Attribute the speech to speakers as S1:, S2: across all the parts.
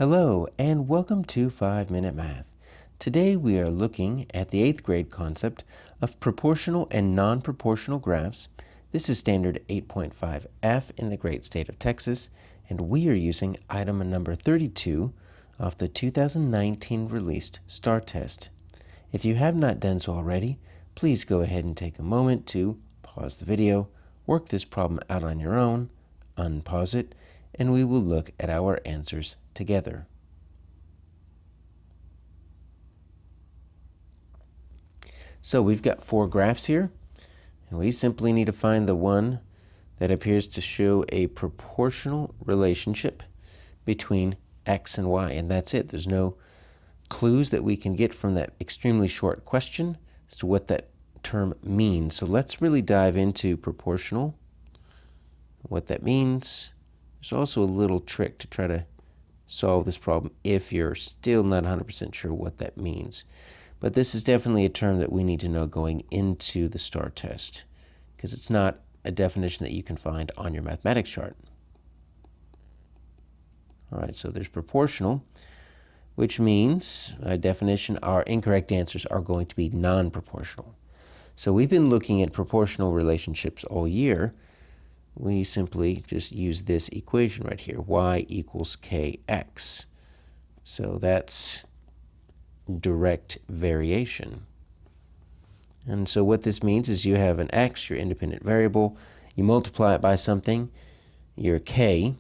S1: Hello and welcome to 5-Minute Math. Today we are looking at the 8th grade concept of proportional and non-proportional graphs. This is standard 8.5F in the great state of Texas, and we are using item number 32 of the 2019 released STAAR test. If you have not done so already, please go ahead and take a moment to pause the video, work this problem out on your own, unpause it, and we will look at our answers together. So we've got 4 graphs here, and we simply need to find the one that appears to show a proportional relationship between x and y, and that's it. There's no clues that we can get from that extremely short question as to what that term means. So let's really dive into proportional, what that means. There's also a little trick to try to solve this problem if you're still not 100% sure what that means. But this is definitely a term that we need to know going into the STAAR test, because it's not a definition that you can find on your mathematics chart. All right, so there's proportional, which means, by definition, our incorrect answers are going to be non-proportional. So we've been looking at proportional relationships all year. We simply just use this equation right here, y equals kx. So that's direct variation. And so what this means is you have an x, your independent variable, you multiply it by something, your k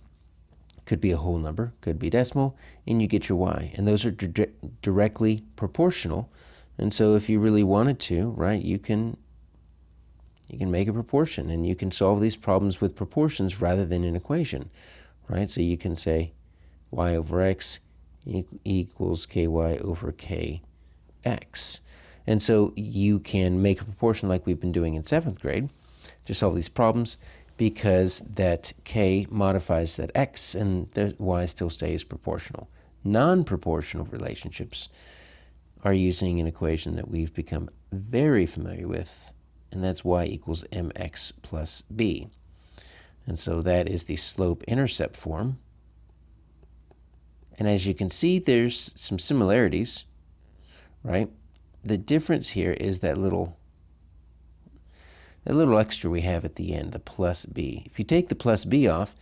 S1: could be a whole number, could be decimal, and you get your y. And those are directly proportional. And so if you really wanted to, right, you can make a proportion, and you can solve these problems with proportions rather than an equation, right? So you can say y over x equals ky over kx. And so you can make a proportion like we've been doing in 7th grade to solve these problems, because that k modifies that x and the y still stays proportional. Non-proportional relationships are using an equation that we've become very familiar with, and that's y equals mx plus b. And so that is the slope-intercept form. And as you can see, there's some similarities, right? The difference here is that little extra we have at the end, the plus b. If you take the plus b off,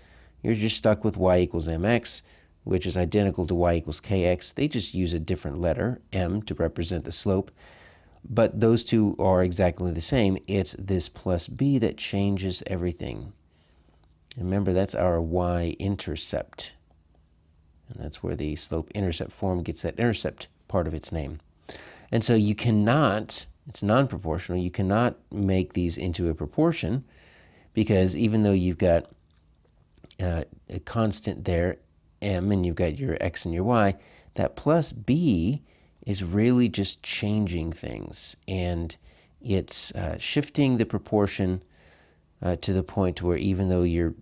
S1: you're just stuck with y equals mx, which is identical to y equals kx. They just use a different letter, m, to represent the slope. But those two are exactly the same. It's this plus b that changes everything. Remember, that's our y-intercept. And that's where the slope-intercept form gets that intercept part of its name. And so you cannot, it's non-proportional, you cannot make these into a proportion, because even though you've got a constant there, m, and you've got your x and your y, that plus b is really just changing things, and it's shifting the proportion to the point where even though you're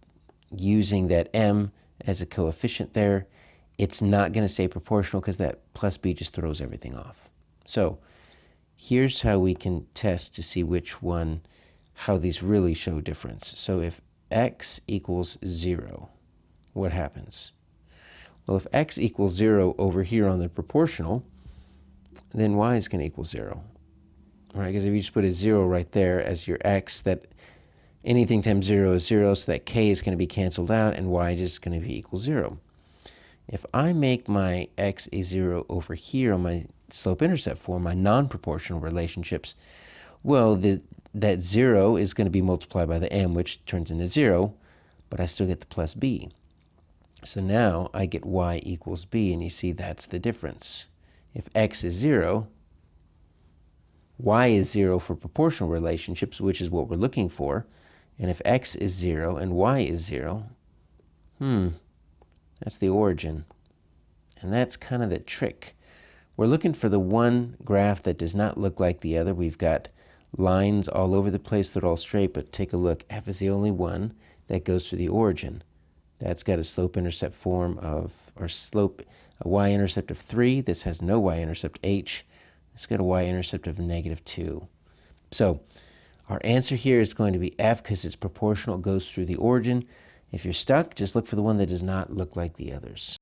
S1: using that m as a coefficient there, it's not going to stay proportional because that plus b just throws everything off. So here's how we can test to see which one, how these really show difference. So if x equals 0, what happens? Well, if x equals 0 over here on the proportional, then y is going to equal 0. Right? Because if you just put a 0 right there as your x, that anything times 0 is 0, so that k is going to be canceled out, and y is just going to be equal 0. If I make my x a 0 over here on my slope-intercept form, my non-proportional relationships, well, that 0 is going to be multiplied by the m, which turns into 0, but I still get the plus b. So now I get y equals b, and you see that's the difference. If x is 0, y is 0 for proportional relationships, which is what we're looking for. And if x is 0 and y is 0, that's the origin. And that's kind of the trick. We're looking for the one graph that does not look like the other. We've got lines all over the place that are all straight, but take a look. F is the only one that goes to the origin. That's got a slope-intercept form of, or a y-intercept of 3. This has no y-intercept, h. It's got a y-intercept of -2. So our answer here is going to be F, because it's proportional, it goes through the origin. If you're stuck, just look for the one that does not look like the others.